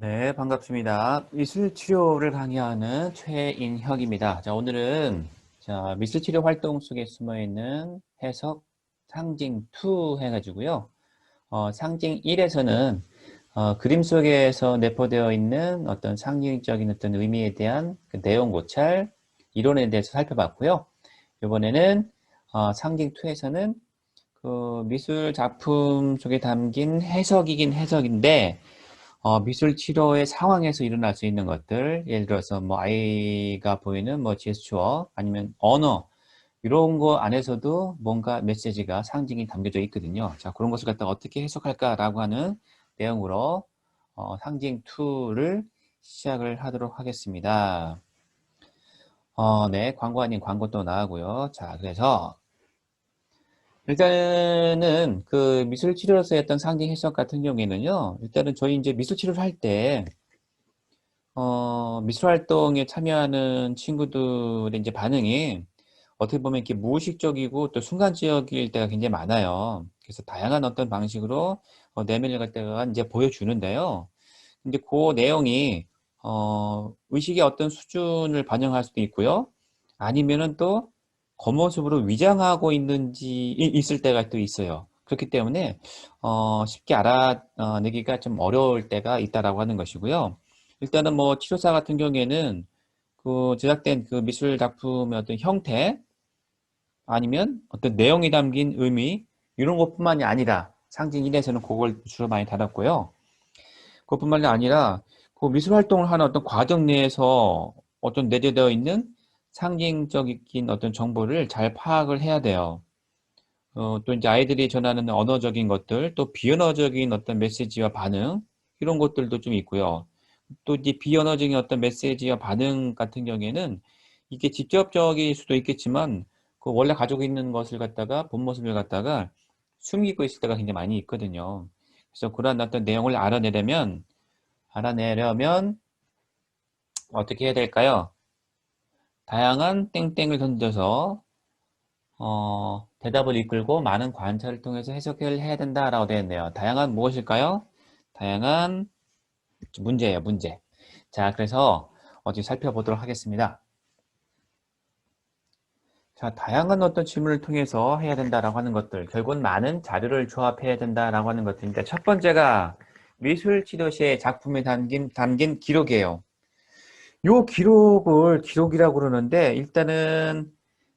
네, 반갑습니다. 미술 치료를 강의하는 최인혁입니다. 자, 오늘은 미술 치료 활동 속에 숨어 있는 해석 상징 2 해가지고요. 상징 1에서는 그림 속에서 내포되어 있는 어떤 상징적인 어떤 의미에 대한 그 내용 고찰 이론에 대해서 살펴봤고요. 이번에는 상징 2에서는 그 미술 작품 속에 담긴 해석이긴 해석인데 미술 치료의 상황에서 일어날 수 있는 것들, 예를 들어서 뭐 아이가 보이는 뭐 제스처 아니면 언어 이런 거 안에서도 뭔가 메시지가 상징이 담겨져 있거든요. 자, 그런 것을 갖다가 어떻게 해석할까라고 하는 내용으로 상징 2를 시작을 하도록 하겠습니다. 네, 광고 아닌 광고 또 나가고요. 자, 그래서 일단은 그 미술 치료로서의 어떤 상징 해석 같은 경우에는요. 일단은 저희 이제 미술 치료를 할때 미술 활동에 참여하는 친구들의 이제 반응이 어떻게 보면 이렇게 무의식적이고 또 순간적일 때가 굉장히 많아요. 그래서 다양한 어떤 방식으로 내면을 갖다가 이제 보여주는데요. 근데 그 내용이 의식의 어떤 수준을 반영할 수도 있고요. 아니면은 또 겉모습으로 위장하고 있을 때가 또 있어요. 그렇기 때문에 쉽게 알아내기가 좀 어려울 때가 있다라고 하는 것이고요. 일단은 뭐 치료사 같은 경우에는 그 제작된 그 미술 작품의 어떤 형태 아니면 어떤 내용이 담긴 의미 이런 것뿐만이 아니라 상징 1에서는 그걸 주로 많이 다뤘고요. 그것뿐만이 아니라 그 미술 활동을 하는 어떤 과정 내에서 어떤 내재되어 있는 상징적인 어떤 정보를 잘 파악을 해야 돼요. 또 이제 아이들이 전하는 언어적인 것들, 또 비언어적인 어떤 메시지와 반응, 이런 것들도 좀 있고요. 또 이제 비언어적인 어떤 메시지와 반응 같은 경우에는 이게 직접적일 수도 있겠지만, 그 원래 가지고 있는 것을 갖다가, 본 모습을 갖다가 숨기고 있을 때가 굉장히 많이 있거든요. 그래서 그러한 어떤 내용을 알아내려면 어떻게 해야 될까요? 다양한 땡땡을 던져서 대답을 이끌고 많은 관찰을 통해서 해석을 해야 된다라고 되어 있네요. 다양한 무엇일까요? 다양한 문제예요, 문제. 자, 그래서 어디 살펴보도록 하겠습니다. 자, 다양한 어떤 질문을 통해서 해야 된다라고 하는 것들, 결국은 많은 자료를 조합해야 된다라고 하는 것들인데, 첫 번째가 미술 치료시의 작품에 담긴 기록이에요. 요 기록을 기록이라고 그러는데, 일단은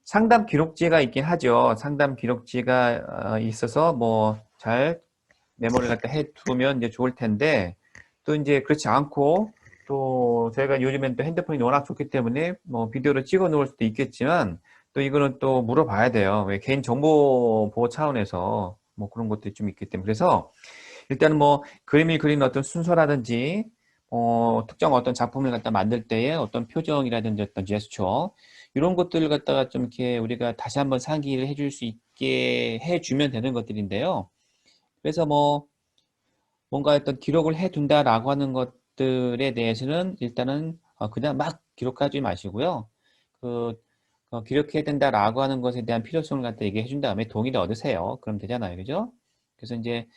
상담 기록지가 있긴 하죠. 상담 기록지가 있어서 뭐 잘 메모를 갖다 해두면 이제 좋을 텐데, 또 이제 그렇지 않고, 또 저희가 요즘엔 또 핸드폰이 워낙 좋기 때문에 뭐 비디오를 찍어 놓을 수도 있겠지만, 또 이거는 또 물어봐야 돼요. 왜 개인 정보 보호 차원에서 뭐 그런 것들이 좀 있기 때문에. 그래서 일단은 뭐 그림을 그리는 어떤 순서라든지, 특정 어떤 작품을 갖다 만들 때의 어떤 표정이라든지 어떤 제스처, 이런 것들을 갖다가 좀 이렇게 우리가 다시 한번 상기를 해줄 수 있게 해주면 되는 것들인데요. 그래서 뭐 뭔가 어떤 기록을 해둔다라고 하는 것들에 대해서는 일단은 그냥 막 기록하지 마시고요. 그 기록해야 된다라고 하는 것에 대한 필요성을 갖다 얘기해 준 다음에 동의를 얻으세요. 그럼 되잖아요. 그죠? 그래서 이제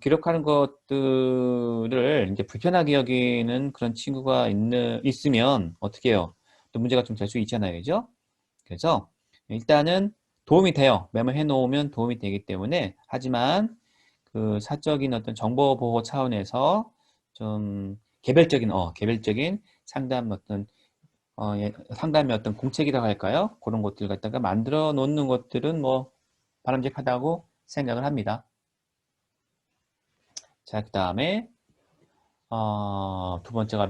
기록하는 것들을 이제 불편하게 여기는 그런 친구가 있으면 어떻게 해요? 또 문제가 좀 될 수 있잖아요. 그죠? 그래서 일단은 도움이 돼요. 메모해 놓으면 도움이 되기 때문에 하지만 그 사적인 어떤 정보 보호 차원에서 좀 개별적인 상담의 어떤 공책이라고 할까요? 그런 것들 갖다가 만들어 놓는 것들은 뭐 바람직하다고 생각을 합니다. 자, 그 다음에 두 번째가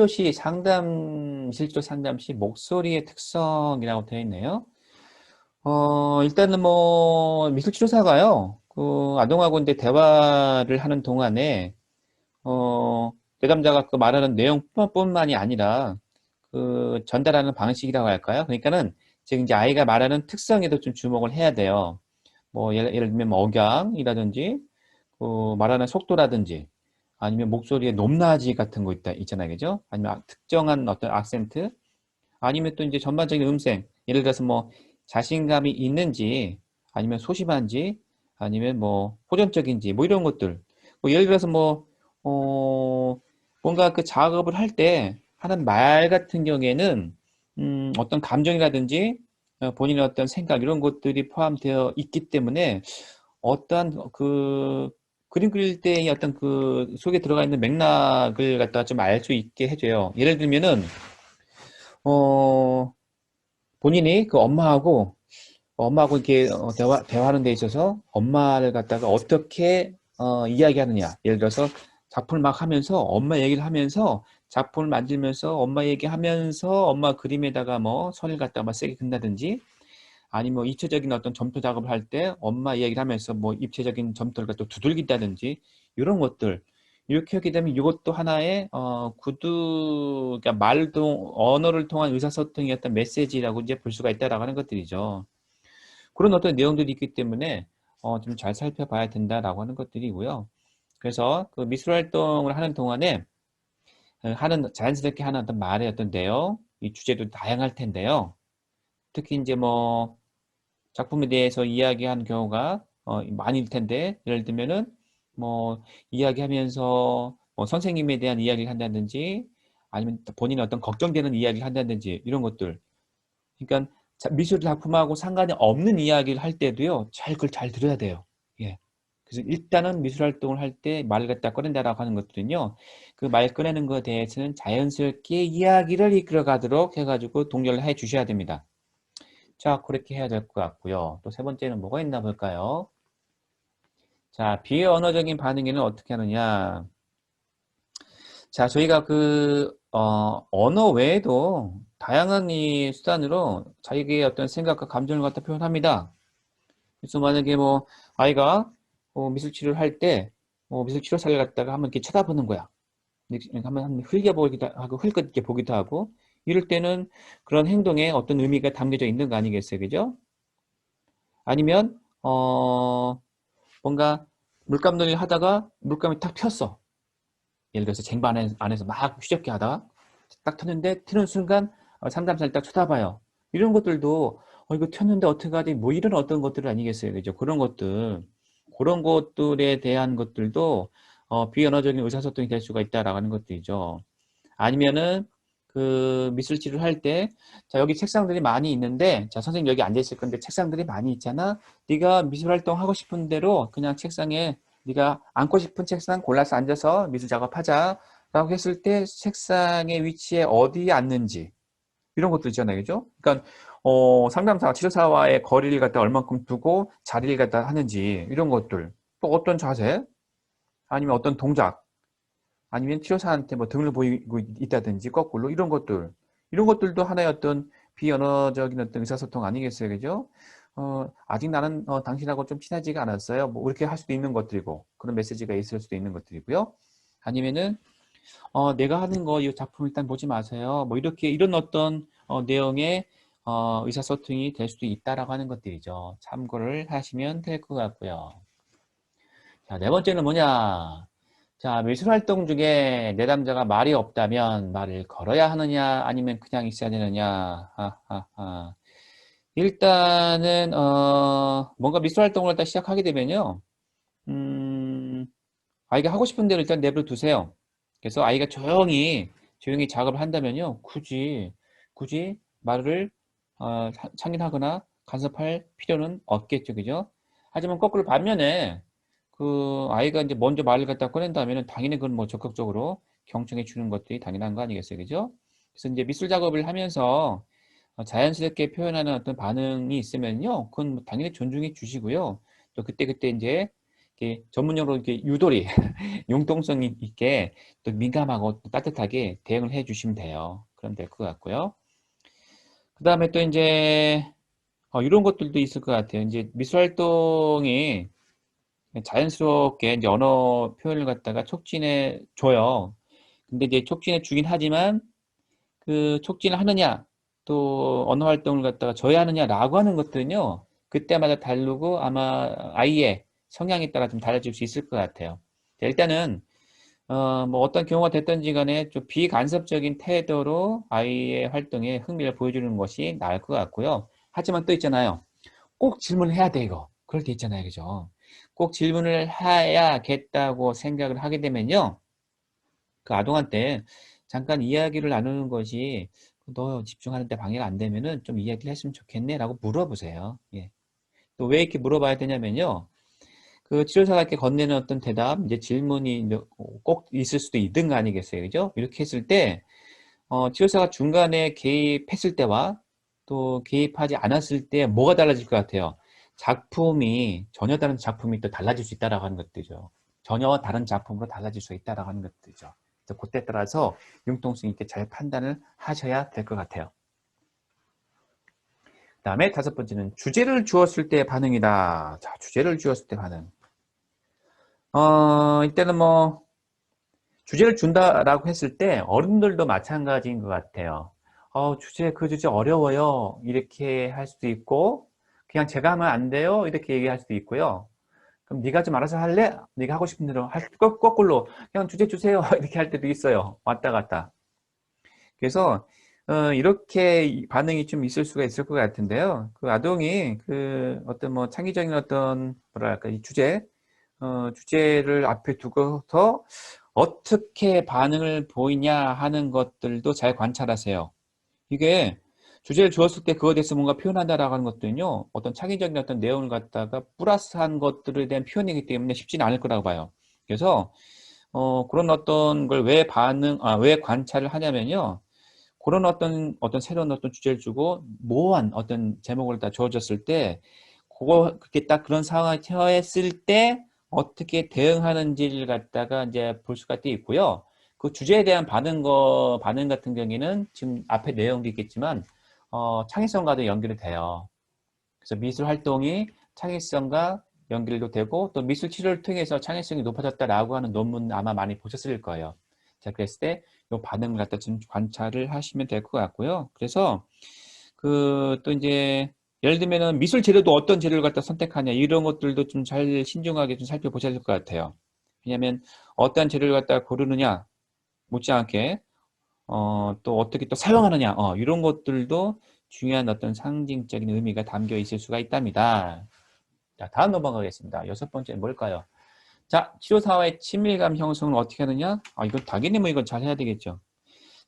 실제 상담 시 목소리의 특성이라고 되어 있네요. 일단은 뭐 미술치료사가요, 그 아동하고 이제 대화를 하는 동안에 내담자가 그 말하는 내용뿐만이 아니라 그 전달하는 방식이라고 할까요? 그러니까는 지금 이제 아이가 말하는 특성에도 좀 주목을 해야 돼요. 뭐 예를 들면 뭐 억양이라든지 그 말하는 속도라든지 아니면 목소리의 높낮이 같은 거 있잖아요, 그죠? 아니면 특정한 어떤 악센트 아니면 또 이제 전반적인 음색, 예를 들어서 뭐 자신감이 있는지 아니면 소심한지 아니면 뭐 호전적인지 뭐 이런 것들, 뭐 예를 들어서 뭐 뭔가 그 작업을 할 때 하는 말 같은 경우에는 어떤 감정이라든지 본인의 어떤 생각 이런 것들이 포함되어 있기 때문에 어떠한 그 그림 그릴 때의 어떤 그 속에 들어가 있는 맥락을 갖다가 좀 알 수 있게 해줘요. 예를 들면은 어 본인이 그 엄마하고 이렇게 대화하는 데 있어서 엄마를 갖다가 어떻게 이야기하느냐. 예를 들어서 작품을 막 하면서 엄마 얘기를 하면서 작품을 만들면서 엄마 얘기하면서 엄마 그림에다가 뭐 선을 갖다가 막 세게 긋는다든지 아니면 뭐 입체적인 어떤 점토 작업을 할 때 엄마 이야기를 하면서 뭐 입체적인 점토를 갖다 두들긴다든지 이런 것들 이렇게 하게 되면 이것도 하나의 그러니까 언어를 통한 의사소통의 어떤 메시지라고 이제 볼 수가 있다라고 하는 것들이죠. 그런 어떤 내용들이 있기 때문에 좀 잘 살펴봐야 된다라고 하는 것들이고요. 그래서 그 미술 활동을 하는 동안에 자연스럽게 하는 어떤 말의 어떤 내용, 이 주제도 다양할 텐데요. 특히 이제 뭐 작품에 대해서 이야기하는 경우가 많을 텐데 예를 들면은 뭐 이야기하면서 뭐 선생님에 대한 이야기를 한다든지 아니면 본인의 어떤 걱정되는 이야기를 한다든지 이런 것들 그러니까 미술 작품하고 상관이 없는 이야기를 할 때도요 그걸 잘 들어야 돼요. 예. 그래서 일단은 미술 활동을 할 때 말을 갖다 꺼낸다라고 하는 것들은요 그 말 꺼내는 것에 대해서는 자연스럽게 이야기를 이끌어 가도록 해가지고 독려를 해 주셔야 됩니다. 자, 그렇게 해야 될 것 같고요. 또 세 번째는 뭐가 있나 볼까요? 자, 비언어적인 반응에는 어떻게 하느냐? 자, 저희가 언어 외에도 다양한 이 수단으로 자기의 어떤 생각과 감정을 갖다 표현합니다. 그래서 만약에 뭐, 아이가 미술 치료를 할 때, 미술 치료사를 갖다가 한번 이렇게 쳐다보는 거야. 한번 흘겨보기도 하고, 흘끗 이렇게 보기도 하고, 이럴 때는 그런 행동에 어떤 의미가 담겨져 있는 거 아니겠어요? 그죠? 아니면, 뭔가 물감 놀이를 하다가 물감이 탁 튀었어. 예를 들어서 쟁반 안에서 막 휘젓게 하다가 딱 튀는데 튀는 순간 상담사를 딱 쳐다봐요. 이런 것들도 이거 튀었는데 어떡하지? 뭐 이런 어떤 것들 아니겠어요. 그죠? 그런 것들에 대한 것들도 비언어적인 의사소통이 될 수가 있다라고 하는 것들이죠. 아니면은 그 미술치료를 할 때, 자, 여기 책상들이 많이 있는데, 자, 선생님 여기 앉아 있을 건데 책상들이 많이 있잖아. 네가 미술 활동 하고 싶은 대로 그냥 책상에 네가 앉고 싶은 책상 골라서 앉아서 미술 작업하자. 라고 했을 때 책상의 위치에 어디에 앉는지 이런 것도 있잖아요. 그죠? 그러니까 상담사, 치료사와의 거리를 갖다 얼만큼 두고 자리를 갖다 하는지 이런 것들. 또 어떤 자세 아니면 어떤 동작 아니면 치료사한테 뭐 등을 보이고 있다든지 거꾸로 이런 것들도 하나의 어떤 비언어적인 어떤 의사소통 아니겠어요, 그죠? 아직 나는 당신하고 좀 친하지가 않았어요. 뭐 이렇게 할 수도 있는 것들이고 그런 메시지가 있을 수도 있는 것들이고요. 아니면은 내가 하는 거 이 작품 일단 보지 마세요. 뭐 이렇게 이런 어떤 내용의 의사소통이 될 수도 있다라고 하는 것들이죠. 참고를 하시면 될 것 같고요. 자, 네 번째는 뭐냐? 자, 미술 활동 중에 내담자가 말이 없다면 말을 걸어야 하느냐, 아니면 그냥 있어야 되느냐. 하하하. 일단은, 뭔가 미술 활동을 일단 시작하게 되면요. 음, 아이가 하고 싶은 대로 일단 내버려 두세요. 그래서 아이가 조용히 작업을 한다면요. 굳이 말을, 참견하거나 간섭할 필요는 없겠죠. 그죠? 하지만 거꾸로 반면에, 그 아이가 이제 먼저 말을 갖다 꺼낸다면 당연히 그건 뭐 적극적으로 경청해 주는 것들이 당연한 거 아니겠어요, 그죠? 그래서 이제 미술 작업을 하면서 자연스럽게 표현하는 어떤 반응이 있으면요, 그건 뭐 당연히 존중해 주시고요. 또 그때 이제 이렇게 전문용어로 이렇게 유도리, 융통성 있게 또 민감하고 또 따뜻하게 대응을 해 주시면 돼요. 그럼 될 것 같고요. 그 다음에 또 이제 이런 것들도 있을 것 같아요. 이제 미술 활동이 자연스럽게 이제 언어 표현을 갖다가 촉진해 줘요. 근데 이제 촉진해 주긴 하지만 그 촉진을 하느냐 또 언어 활동을 갖다가 줘야 하느냐라고 하는 것들은요. 그때마다 다르고 아마 아이의 성향에 따라 좀 달라질 수 있을 것 같아요. 자, 일단은 뭐 어떤 경우가 됐든지 간에 좀 비간섭적인 태도로 아이의 활동에 흥미를 보여주는 것이 나을 것 같고요. 하지만 또 있잖아요. 꼭 질문을 해야 돼, 이거. 그럴 때 있잖아요. 그죠? 꼭 질문을 해야겠다고 생각을 하게 되면요. 그 아동한테 잠깐 이야기를 나누는 것이 너 집중하는데 방해가 안 되면은 좀 이야기를 했으면 좋겠네 라고 물어보세요. 예. 또 왜 이렇게 물어봐야 되냐면요. 그 치료사가 이렇게 건네는 어떤 대답, 이제 질문이 꼭 있을 수도 있는 거 아니겠어요? 그죠? 이렇게 했을 때, 치료사가 중간에 개입했을 때와 또 개입하지 않았을 때 뭐가 달라질 것 같아요? 작품이, 전혀 다른 작품이 또 달라질 수 있다라고 하는 것들이죠. 전혀 다른 작품으로 달라질 수 있다라고 하는 것들이죠. 그래서 그때 따라서 융통성 있게 잘 판단을 하셔야 될 것 같아요. 그 다음에 다섯 번째는 주제를 주었을 때 반응이다. 자, 주제를 주었을 때 반응. 이때는 뭐, 주제를 준다라고 했을 때 어른들도 마찬가지인 것 같아요. 그 주제 어려워요. 이렇게 할 수도 있고, 그냥 제가 하면 안 돼요. 이렇게 얘기할 수도 있고요. 그럼 네가 좀 알아서 할래? 네가 하고 싶은 대로 거꾸로 그냥 주제 주세요. 이렇게 할 때도 있어요. 왔다 갔다. 그래서 이렇게 반응이 좀 있을 수가 있을 것 같은데요. 그 아동이 그 어떤 뭐 창의적인 어떤 뭐랄까 이 주제를 앞에 두고서 어떻게 반응을 보이냐 하는 것들도 잘 관찰하세요. 이게 주제를 주었을 때 그거에 대해서 뭔가 표현한다라고 하는 것들은요, 어떤 창의적인 어떤 내용을 갖다가 플러스한 것들에 대한 표현이기 때문에 쉽지는 않을 거라고 봐요. 그래서 그런 어떤 걸 왜 관찰을 하냐면요. 그런 어떤 새로운 어떤 주제를 주고 모호한 어떤 제목을 다 주어졌을 때 그렇게 딱 그런 상황에 처했을 때 어떻게 대응하는지를 갖다가 이제 볼 수가 있고요. 그 주제에 대한 반응 같은 경우에는 지금 앞에 내용도 있겠지만 창의성과도 연결이 돼요. 그래서 미술 활동이 창의성과 연결도 되고 또 미술 치료를 통해서 창의성이 높아졌다라고 하는 논문 아마 많이 보셨을 거예요. 자, 그랬을 때 이 반응을 갖다 좀 관찰을 하시면 될 것 같고요. 그래서 또 이제 예를 들면은 미술 재료도 어떤 재료를 갖다 선택하냐 이런 것들도 좀 잘 신중하게 좀 살펴보셔야 될 것 같아요. 왜냐하면 어떠한 재료를 갖다 고르느냐 못지않게 또 어떻게 또 사용하느냐 이런 것들도 중요한 어떤 상징적인 의미가 담겨 있을 수가 있답니다. 자, 다음 넘어가겠습니다. 여섯 번째 뭘까요? 자, 치료사와의 친밀감 형성을 어떻게 하느냐? 이건 당연히 뭐 이건 잘 해야 되겠죠.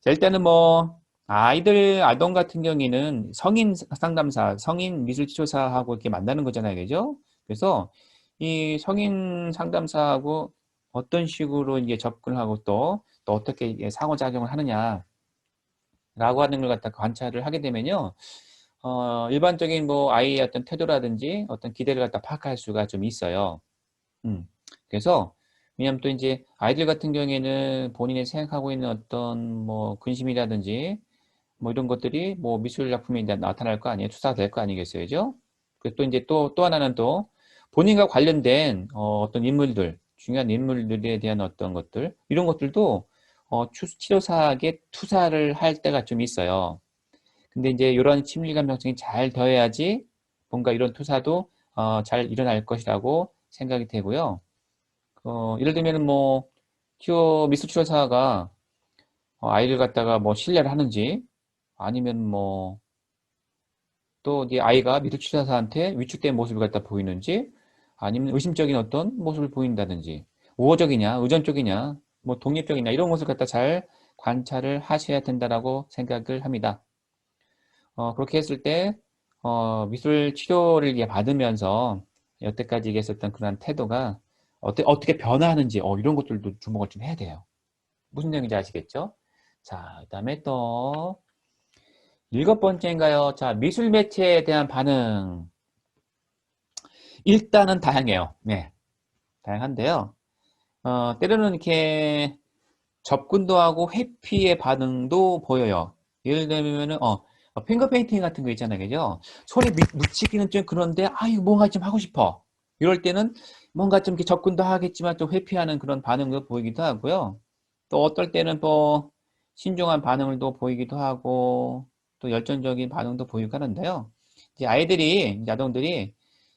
자, 일단은 뭐 아동 같은 경우에는 성인 상담사, 성인 미술치료사하고 이렇게 만나는 거잖아요, 그죠? 그래서 이 성인 상담사하고 어떤 식으로 이제 접근을 하고 또 어떻게 이게 상호작용을 하느냐라고 하는 걸 갖다 관찰을 하게 되면요, 일반적인 뭐 아이의 어떤 태도라든지 어떤 기대를 갖다 파악할 수가 좀 있어요. 음. 그래서 왜냐하면 또 이제 아이들 같은 경우에는 본인이 생각하고 있는 어떤 뭐 근심이라든지 뭐 이런 것들이 뭐 미술 작품에 이제 나타날 거 아니에요. 투사될 거 아니겠어요, 그죠? 그리고 또 이제 또 하나는 또 본인과 관련된 어떤 인물들, 중요한 인물들에 대한 어떤 것들 이런 것들도 치료사에게 투사를 할 때가 좀 있어요. 근데 이제 이런 친밀감 형성이 잘 더해야지 뭔가 이런 투사도 잘 일어날 것이라고 생각이 되고요. 예를 들면은 뭐 미술 치료사가 아이를 갖다가 뭐 신뢰를 하는지 아니면 뭐 또 이제 아이가 미술 치료사한테 위축된 모습을 갖다 보이는지 아니면 의심적인 어떤 모습을 보인다든지 우호적이냐 의존적이냐 뭐 독립적이냐 이런 것을 갖다 잘 관찰을 하셔야 된다라고 생각을 합니다. 그렇게 했을 때 미술 치료를 이제 받으면서 여태까지 얘기했었던 그런 태도가 어떻게 변화하는지 이런 것들도 주목을 좀 해야 돼요. 무슨 내용인지 아시겠죠? 자, 그다음에 또 일곱 번째인가요? 자, 미술 매체에 대한 반응. 일단은 다양해요. 네, 다양한데요. 때로는 이렇게 접근도 하고 회피의 반응도 보여요. 예를 들면은 핑거 페인팅 같은 거 있잖아요, 그죠? 손에 묻히기는 좀 그런데 이거 뭔가 좀 하고 싶어. 이럴 때는 뭔가 좀 이렇게 접근도 하겠지만 좀 회피하는 그런 반응도 보이기도 하고요. 또 어떨 때는 뭐 신중한 반응을 또 보이기도 하고 또 열정적인 반응도 보이고 하는데요. 이제 아동들이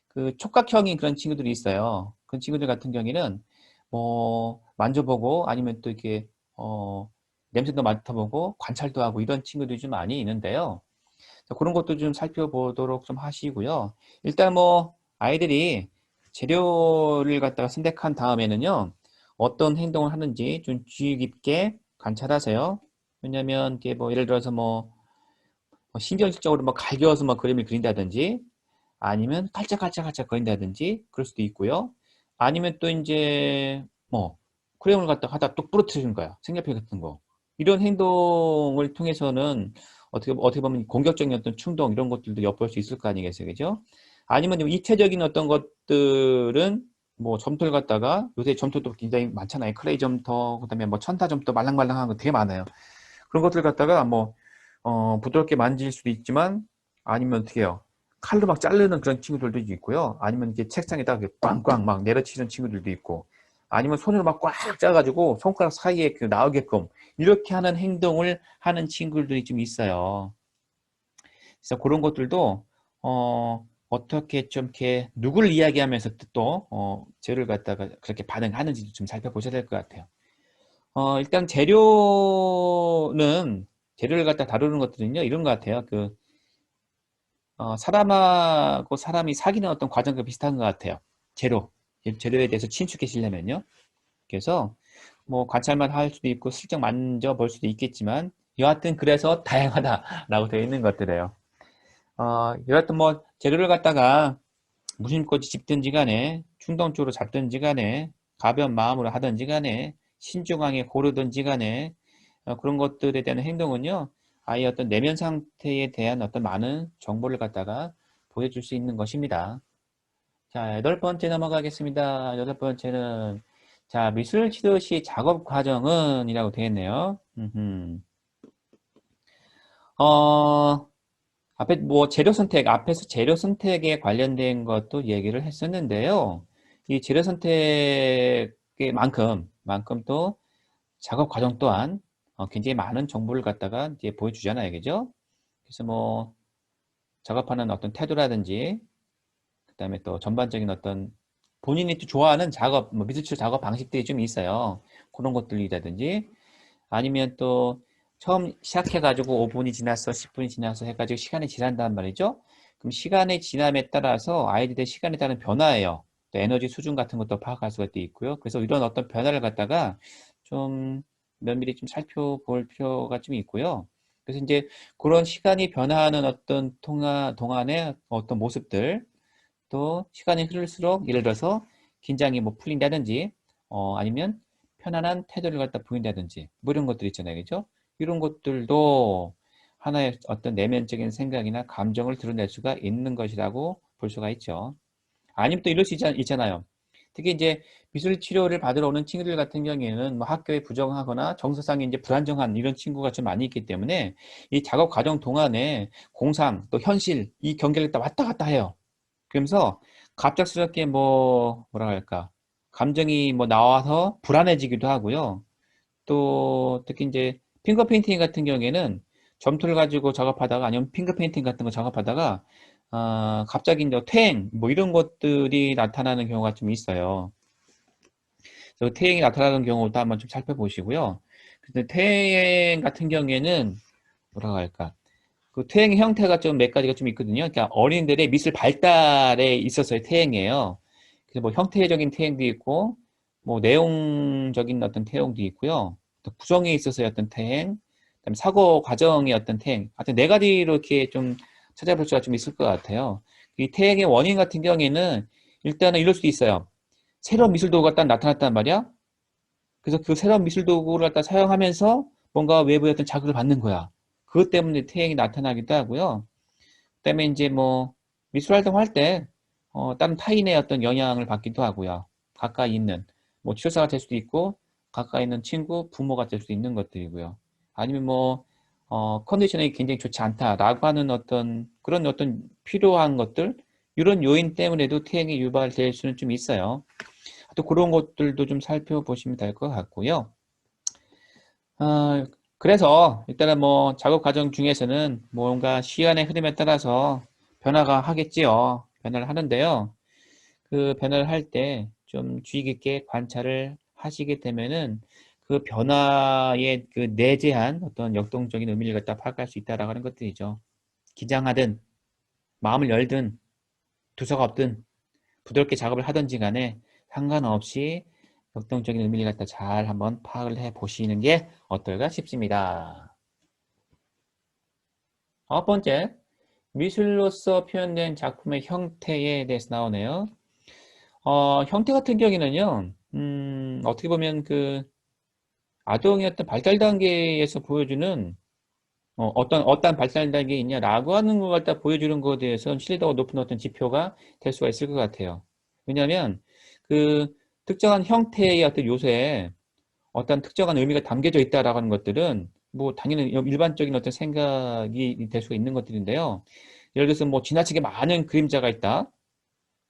그 촉각형인 그런 친구들이 있어요. 그런 친구들 같은 경우에는 뭐 만져보고 아니면 또 이렇게 냄새도 맡아보고 관찰도 하고 이런 친구들이 좀 많이 있는데요. 그런 것도 좀 살펴보도록 좀 하시고요. 일단 뭐 아이들이 재료를 갖다가 선택한 다음에는요. 어떤 행동을 하는지 좀 주의 깊게 관찰하세요. 왜냐면 이게 뭐 예를 들어서 뭐 신경질적으로 뭐 갈겨서 뭐 그림을 그린다든지 아니면 깔짝깔짝깔짝 거린다든지 그럴 수도 있고요. 아니면 또 이제 뭐 크레용을 갖다 하다 또 부러뜨리는 거야. 색연필 같은 거. 이런 행동을 통해서는 어떻게 보면 공격적인 어떤 충동 이런 것들도 엿볼 수 있을 거 아니겠어요, 그죠? 아니면 좀 이체적인 어떤 것들은 뭐 점토를 갖다가 요새 점토도 굉장히 많잖아요. 클레이 점토, 그다음에 뭐 천타 점토 말랑말랑한 거 되게 많아요. 그런 것들 갖다가 뭐 부드럽게 만질 수도 있지만 아니면 어떻게 해요? 칼로 막 자르는 그런 친구들도 있고요. 아니면 이렇게 책상에다 꽝꽝 막 내려치는 친구들도 있고, 아니면 손으로 막 꽉 짜가지고 손가락 사이에 그 나오게끔 이렇게 하는 행동을 하는 친구들이 좀 있어요. 그래서 그런 것들도 어떻게 좀 이렇게 누굴 이야기하면서 또 죄를 갖다가 그렇게 반응하는지 좀 살펴보셔야 될 것 같아요. 일단 재료를 갖다 다루는 것들은요, 이런 것 같아요. 사람하고 사람이 사귀는 어떤 과정과 비슷한 것 같아요. 재료에 대해서 친숙해지려면요. 그래서 뭐 관찰만 할 수도 있고 슬쩍 만져볼 수도 있겠지만 여하튼 그래서 다양하다라고 되어 있는 것들이에요. 여하튼 뭐 재료를 갖다가 무심코지 집든지 간에 충동적으로 잡든지 간에 가벼운 마음으로 하든지 간에 신중하게 고르든지 간에 그런 것들에 대한 행동은요, 아이 어떤 내면 상태에 대한 어떤 많은 정보를 갖다가 보여줄 수 있는 것입니다. 자, 8번째 넘어가겠습니다. 8번째는, 자, 미술 치료 시 작업 과정은 이라고 되어 있네요. 어, 앞에서 재료 선택에 관련된 것도 얘기를 했었는데요. 이 재료 선택의 만큼 또 작업 과정 또한 굉장히 많은 정보를 갖다가 이제 보여주잖아요. 그죠? 그래서 뭐 작업하는 어떤 태도라든지 그다음에 또 전반적인 어떤 본인이 또 좋아하는 작업, 뭐 미술치료 작업 방식들이 좀 있어요. 그런 것들이라든지 아니면 또 처음 시작해가지고 5분이 지났어, 10분이 지났어 해가지고 시간이 지난단 말이죠. 그럼 시간의 지남에 따라서 아이들의 시간에 따른 변화예요. 또 에너지 수준 같은 것도 파악할 수가 있고요. 그래서 이런 어떤 변화를 갖다가 좀 면밀히 좀 살펴볼 필요가 좀 있고요. 그래서 이제 그런 시간이 변화하는 어떤 동안의 어떤 모습들, 또 시간이 흐를수록 예를 들어서 긴장이 뭐 풀린다든지 아니면 편안한 태도를 갖다 보인다든지 뭐 이런 것들 있잖아요. 그죠? 이런 것들도 하나의 어떤 내면적인 생각이나 감정을 드러낼 수가 있는 것이라고 볼 수가 있죠. 아니면 또 이럴 수 있잖아요. 특히 이제 미술 치료를 받으러 오는 친구들 같은 경우에는 뭐 학교에 부정하거나 정서상에 이제 불안정한 이런 친구가 좀 많이 있기 때문에 이 작업 과정 동안에 공상 또 현실 이 경계를 왔다 갔다 해요. 그러면서 갑작스럽게 뭐라 할까 감정이 뭐 나와서 불안해지기도 하고요. 또 특히 이제 핑거 페인팅 같은 경우에는 점토를 가지고 작업하다가 아니면 핑거 페인팅 같은 거 작업하다가 갑자기 이제 퇴행 뭐 이런 것들이 나타나는 경우가 좀 있어요. 그래서 퇴행이 나타나는 경우도 한번 좀 살펴보시고요. 근데 퇴행 같은 경우에는 뭐라 할까 그 퇴행의 형태가 좀 몇 가지가 좀 있거든요. 그러니까 어린이들의 미술 발달에 있어서의 퇴행이에요. 그래서 뭐 형태적인 퇴행도 있고, 뭐 내용적인 어떤 퇴행도 있고요. 또 구성에 있어서의 어떤 퇴행, 그다음에 사고 과정의 어떤 퇴행. 하여튼 네 가지로 이렇게 좀 찾아볼 수가 좀 있을 것 같아요. 이 퇴행의 원인 같은 경우에는 일단은 이럴 수도 있어요. 새로운 미술 도구가 딱 나타났단 말이야. 그래서 그 새로운 미술 도구를 갖다 사용하면서 뭔가 외부의 어떤 자극을 받는 거야. 그것 때문에 퇴행이 나타나기도 하고요. 그다음에 이제 뭐 미술 활동할 때 다른 타인의 어떤 영향을 받기도 하고요. 가까이 있는 뭐 치료사가 될 수도 있고 가까이 있는 친구, 부모가 될 수도 있는 것들이고요. 아니면 뭐 컨디션이 굉장히 좋지 않다라고 하는 어떤 그런 어떤 필요한 것들 이런 요인 때문에도 퇴행이 유발될 수는 좀 있어요. 또 그런 것들도 좀 살펴보시면 될 것 같고요. 어, 그래서 일단은 뭐 작업 과정 중에서는 뭔가 시간의 흐름에 따라서 변화가 하겠지요. 변화를 하는데요. 그 변화를 할 때 좀 주의 깊게 관찰을 하시게 되면은 그 변화의 그 내재한 어떤 역동적인 의미를 갖다 파악할 수 있다라고 하는 것들이죠. 기장하든 마음을 열든 두서가 없든 부드럽게 작업을 하든지 간에 상관없이 역동적인 의미를 갖다 잘 한번 파악을 해 보시는 게 어떨까 싶습니다. 첫 번째, 미술로서 표현된 작품의 형태에 대해서 나오네요. 형태 같은 경우에는요, 어떻게 보면 그 아동의 어떤 발달 단계에서 보여주는 어떤 발달 단계에 있냐라고 하는 것 갖다 보여주는 것에 대해서는 신뢰도가 높은 어떤 지표가 될 수가 있을 것 같아요. 왜냐하면 그 특정한 형태의 어떤 요소에 어떤 특정한 의미가 담겨져 있다라고 하는 것들은 뭐 당연히 일반적인 어떤 생각이 될 수가 있는 것들인데요. 예를 들어서 뭐 지나치게 많은 그림자가 있다.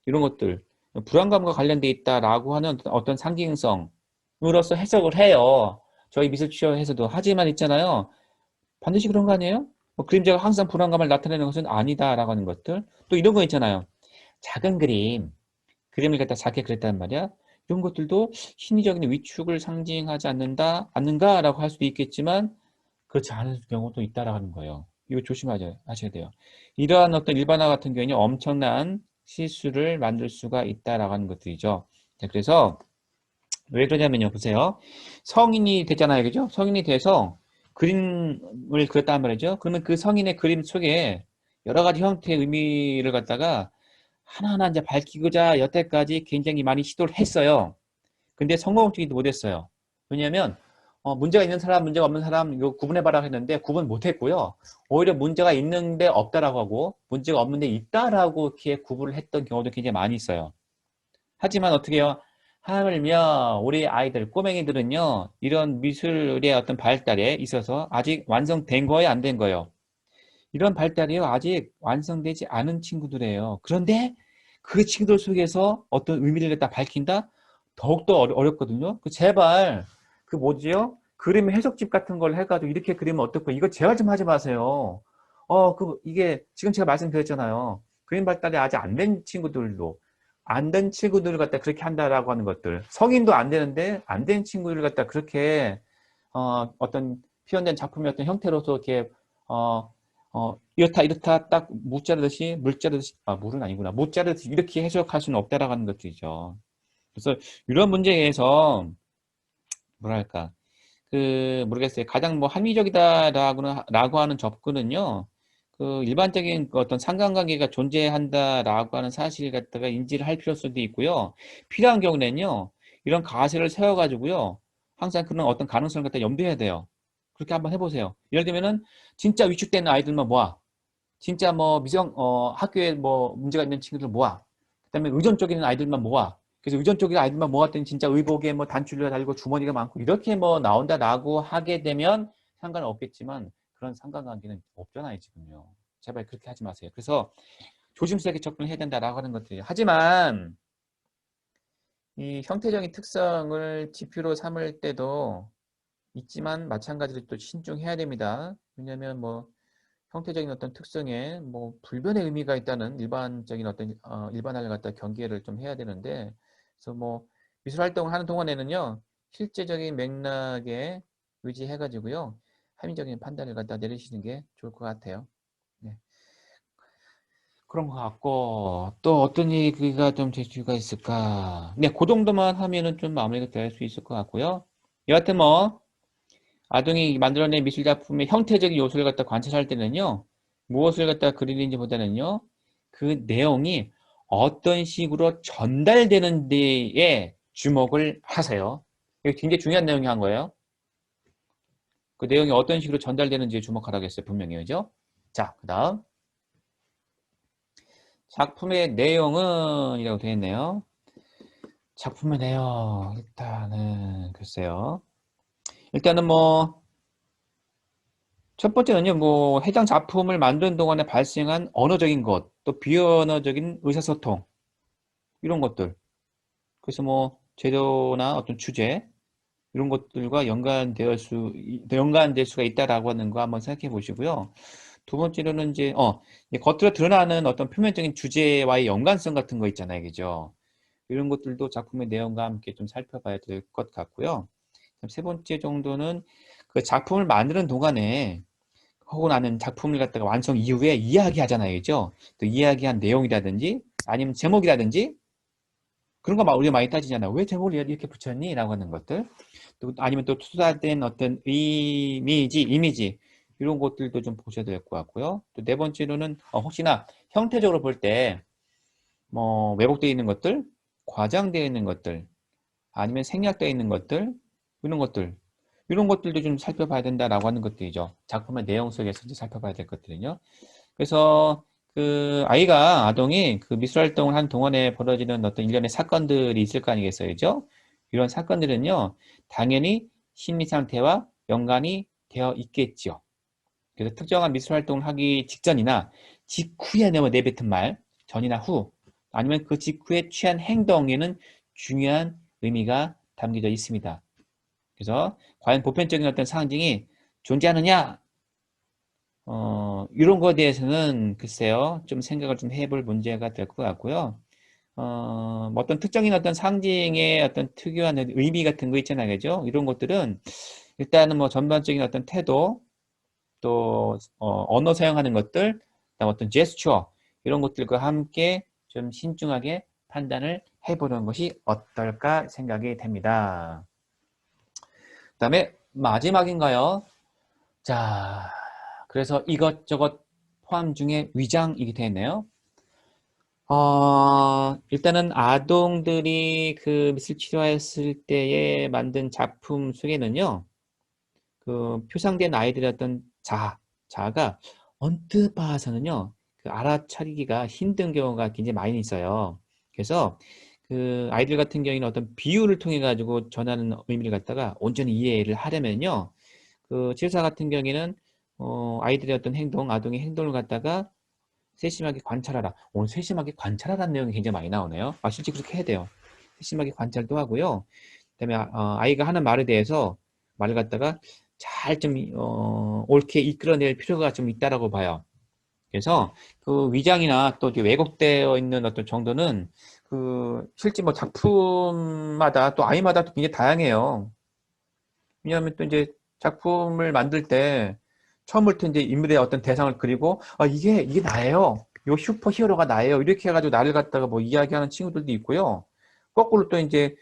이런 것들. 불안감과 관련돼 있다라고 하는 어떤 상징성으로서 해석을 해요. 저희 미술 취업에서도. 하지만 있잖아요. 반드시 그런 거 아니에요? 뭐 그림자가 항상 불안감을 나타내는 것은 아니다라고 하는 것들. 또 이런 거 있잖아요. 작은 그림을 갖다 작게 그렸단 말이야. 이런 것들도 심리적인 위축을 상징하지 않는가라고 할 수도 있겠지만 그렇지 않을 경우도 있다라는 거예요. 이거 하셔야 돼요. 이러한 어떤 일반화 같은 경우에는 엄청난 실수를 만들 수가 있다라고 하는 것들이죠. 자, 그래서 왜 그러냐면요. 보세요. 성인이 됐잖아요. 그죠? 성인이 돼서 그림을 그렸단 말이죠. 그러면 그 성인의 그림 속에 여러 가지 형태의 의미를 갖다가 하나하나 이제 밝히고자 여태까지 굉장히 많이 시도를 했어요. 근데 성공적이지 못했어요. 왜냐하면 문제가 있는 사람, 문제가 없는 사람 이거 구분해봐라 했는데 구분 못했고요. 오히려 문제가 있는데 없다라고 하고 문제가 없는데 있다라고 이렇게 구분을 했던 경우도 굉장히 많이 있어요. 하지만 어떻게 해요? 하물며 우리 아이들, 꼬맹이들은요. 이런 미술의 어떤 발달에 있어서 아직 완성된 거예요? 안 된 거예요? 이런 발달이요. 아직 완성되지 않은 친구들이에요. 그런데 그 친구들 속에서 어떤 의미를 갖다 밝힌다? 더욱더 어렵거든요. 제발 그 뭐지요? 그림 해석집 같은 걸 해가지고 이렇게 그리면 어떨까? 이거 제발 좀 하지 마세요. 이게 지금 제가 말씀드렸잖아요. 그림 발달이 아직 안 된 친구들도 안 된 친구들을 갖다 그렇게 한다라고 하는 것들. 성인도 안 되는데 안 된 친구들을 갖다 그렇게 어떤 표현된 작품의 어떤 형태로서 이렇게 이렇다 딱 물자르듯이 물은 아니구나. 무자르듯이 이렇게 해석할 수는 없다라고 하는 것들이죠. 그래서 이런 문제에서 뭐랄까 모르겠어요. 가장 뭐 합리적이다라고 하는 접근은요. 그 일반적인 그 어떤 상관관계가 존재한다라고 하는 사실을 갖다가 인지를 할 필요성도 있고요. 필요한 경우에는요. 이런 가설을 세워가지고요. 항상 그런 어떤 가능성을 갖다 염두해야 돼요. 그렇게 한번 해보세요. 예를 들면은 진짜 위축되는 아이들만 모아. 진짜 뭐 학교에 뭐 문제가 있는 친구들 모아. 그다음에 의존적인 아이들만 모아. 그래서 의존적인 아이들만 모았더니 진짜 의복에 뭐 단추리가 달리고 주머니가 많고 이렇게 뭐 나온다라고 하게 되면 상관은 없겠지만 그런 상관관계는 없잖아요, 지금요. 제발 그렇게 하지 마세요. 그래서 조심스럽게 접근을 해야 된다라고 하는 것들이에요. 하지만 이 형태적인 특성을 지표로 삼을 때도 있지만 마찬가지로 또 신중해야 됩니다. 왜냐하면 뭐 형태적인 어떤 특성에 뭐 불변의 의미가 있다는 일반적인 어떤 일반화를 갖다 경계를 좀 해야 되는데 그래서 뭐 미술 활동을 하는 동안에는요 실제적인 맥락에 의지해 가지고요 합리적인 판단을 갖다 내리시는 게 좋을 것 같아요. 네. 그런 것 같고 또 어떤 얘기가 좀 될 수가 있을까? 네, 그 정도만 하면은 좀 마무리가 될 수 있을 것 같고요. 여하튼 뭐 아동이 만들어낸 미술 작품의 형태적인 요소를 갖다 관찰할 때는요, 무엇을 갖다 그리는지 보다는요, 그 내용이 어떤 식으로 전달되는 데에 주목을 하세요. 이게 굉장히 중요한 내용이 한 거예요. 그 내용이 어떤 식으로 전달되는지에 주목하라고 했어요, 분명히. 그죠? 자, 그 다음. 작품의 내용은 이라고 되어 있네요. 작품의 내용, 일단은, 글쎄요. 일단은 뭐, 첫 번째는요, 뭐, 해당 작품을 만드는 동안에 발생한 언어적인 것, 또 비언어적인 의사소통, 이런 것들. 그래서 뭐, 재료나 어떤 주제, 이런 것들과 연관될 수가 있다라고 하는 거 한번 생각해 보시고요. 두 번째로는 이제 겉으로 드러나는 어떤 표면적인 주제와의 연관성 같은 거 있잖아요. 그죠? 이런 것들도 작품의 내용과 함께 좀 살펴봐야 될 것 같고요. 세 번째 정도는 그 작품을 만드는 동안에 혹은 나는 작품을 갖다가 완성 이후에 이야기하잖아요. 그죠? 또 이야기한 내용이라든지 아니면 제목이라든지 그런 거 막 우리가 많이 따지잖아. 왜 제목을 이렇게 붙였니? 라고 하는 것들. 또 아니면 또 투자된 어떤 이미지 이런 것들도 좀 보셔야 될 것 같고요. 또 네 번째로는 혹시나 형태적으로 볼 때 뭐 왜곡되어 있는 것들, 과장되어 있는 것들, 아니면 생략되어 있는 것들, 이런 것들도 좀 살펴봐야 된다라고 하는 것들이죠. 작품의 내용 속에서 이제 살펴봐야 될 것들은요. 그래서 그 아동이 그 미술 활동을 한 동안에 벌어지는 어떤 일련의 사건들이 있을 거 아니겠어요, 그죠? 이런 사건들은요, 당연히 심리 상태와 연관이 되어 있겠죠. 그래서 특정한 미술 활동을 하기 직전이나 직후에 내뱉은 말, 전이나 후, 아니면 그 직후에 취한 행동에는 중요한 의미가 담겨져 있습니다. 그래서 과연 보편적인 어떤 상징이 존재하느냐? 이런 거에 대해서는 글쎄요, 좀 생각을 좀 해볼 문제가 될 것 같고요. 뭐 어떤 특정인 어떤 상징의 어떤 특유한 의미 같은 거 있잖아요, 그죠? 이런 것들은 일단은 뭐 전반적인 어떤 태도, 또 언어 사용하는 것들, 그다음 어떤 제스처 이런 것들과 함께 좀 신중하게 판단을 해보는 것이 어떨까 생각이 됩니다. 그다음에 마지막인가요? 자, 그래서 이것저것 포함 중에 위장이 되어 있네요. 일단은 아동들이 그 미술 치료했을 때에 만든 작품 속에는요, 그 표상된 아이들의 어떤 자아가 언뜻 봐서는요, 그 알아차리기가 힘든 경우가 굉장히 많이 있어요. 그래서 그 아이들 같은 경우에는 어떤 비유를 통해 가지고 전하는 의미를 갖다가 온전히 이해를 하려면요, 그 치료사 같은 경우에는 아이들의 어떤 행동, 아동의 행동을 갖다가 세심하게 관찰하라. 오늘 세심하게 관찰하라는 내용이 굉장히 많이 나오네요. 실제 그렇게 해야 돼요. 세심하게 관찰도 하고요. 그다음에 아이가 하는 말에 대해서 말을 갖다가 잘 좀 옳게 이끌어낼 필요가 좀 있다라고 봐요. 그래서 그 위장이나 또 왜곡되어 있는 어떤 정도는 그 실제 뭐 작품마다 또 아이마다 또 굉장히 다양해요. 왜냐하면 또 이제 작품을 만들 때 처음부터 이제 인물의 어떤 대상을 그리고 이게 나예요. 요 슈퍼 히어로가 나예요. 이렇게 해가지고 나를 갖다가 뭐 이야기하는 친구들도 있고요. 거꾸로 또 이제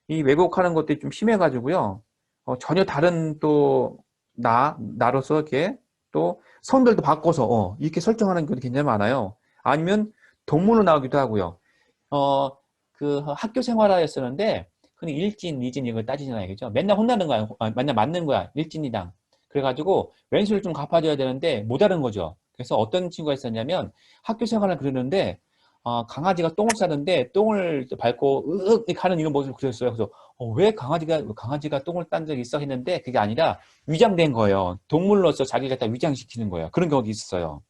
이 왜곡하는 것들이 좀 심해가지고요. 전혀 다른 또 나로서 이렇게 또 성별도 바꿔서 이렇게 설정하는 것도 굉장히 많아요. 아니면 동물로 나오기도 하고요. 그 학교 생활하였었는데 그냥 일진, 이진 이걸 따지잖아요. 그죠? 맨날 혼나는 거야. 맨날 맞는 거야. 일진이당. 그래가지고 왼수를 좀 갚아줘야 되는데 못 하는 거죠. 그래서 어떤 친구가 있었냐면 학교 생활을 그러는데 강아지가 똥을 싸는데 똥을 밟고 으윽 하는 이런 모습을 그렸어요. 그래서 왜 강아지가 똥을 딴 적이 있어 했는데 그게 아니라 위장된 거예요. 동물로서 자기가 다 위장시키는 거예요. 그런 경우가 있었어요.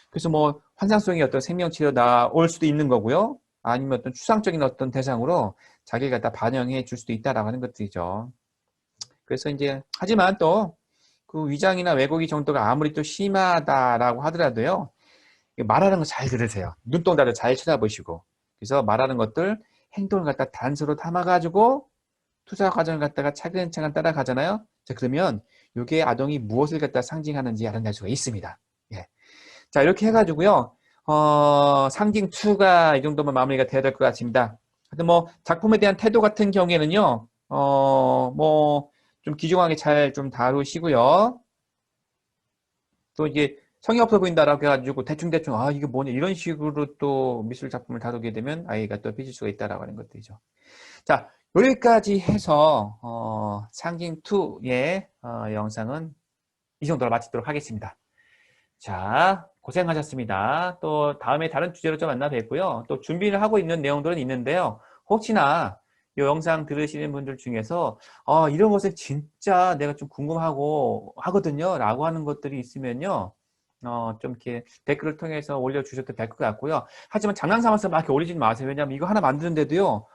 그래서 뭐 환상성의 어떤 생명체로 나올 수도 있는 거고요. 아니면 어떤 추상적인 어떤 대상으로 자기가 다 반영해 줄 수도 있다라고 하는 것들이죠. 그래서 이제 하지만 또 그 위장이나 왜곡이 정도가 아무리 또 심하다라고 하더라도요. 말하는 거 잘 들으세요. 눈동자를 잘 쳐다보시고. 그래서 말하는 것들 행동을 갖다 단서로 담아가지고 투자 과정을 갖다가 차근차근 따라가잖아요. 자, 그러면 이게 아동이 무엇을 갖다 상징하는지 알아낼 수가 있습니다. 예. 자, 이렇게 해가지고요. 상징 2가 이 정도면 마무리가 돼야 될 것 같습니다. 하여튼 뭐, 작품에 대한 태도 같은 경우에는요, 뭐, 좀 귀중하게 잘 좀 다루시고요. 또 이게 성의 없어 보인다라고 해가지고 대충대충, 이게 뭐냐, 이런 식으로 또 미술 작품을 다루게 되면 아이가 또 삐질 수가 있다라고 하는 것들이죠. 자, 여기까지 해서, 상징 2의 영상은 이 정도로 마치도록 하겠습니다. 자, 고생하셨습니다. 또 다음에 다른 주제로 좀 만나 뵙고요. 또 준비를 하고 있는 내용들은 있는데요. 혹시나 이 영상 들으시는 분들 중에서 이런 것을 진짜 내가 좀 궁금하고 하거든요. 라고 하는 것들이 있으면요. 좀 이렇게 댓글을 통해서 올려주셔도 될 것 같고요. 하지만 장난 삼아서 막 이렇게 올리지 마세요. 왜냐하면 이거 하나 만드는데도요.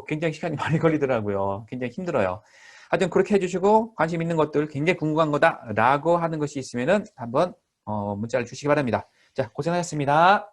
굉장히 시간이 많이 걸리더라고요. 굉장히 힘들어요. 하여튼 그렇게 해주시고 관심 있는 것들 굉장히 궁금한 거다 라고 하는 것이 있으면은 한번 문자를 주시기 바랍니다. 자, 고생하셨습니다.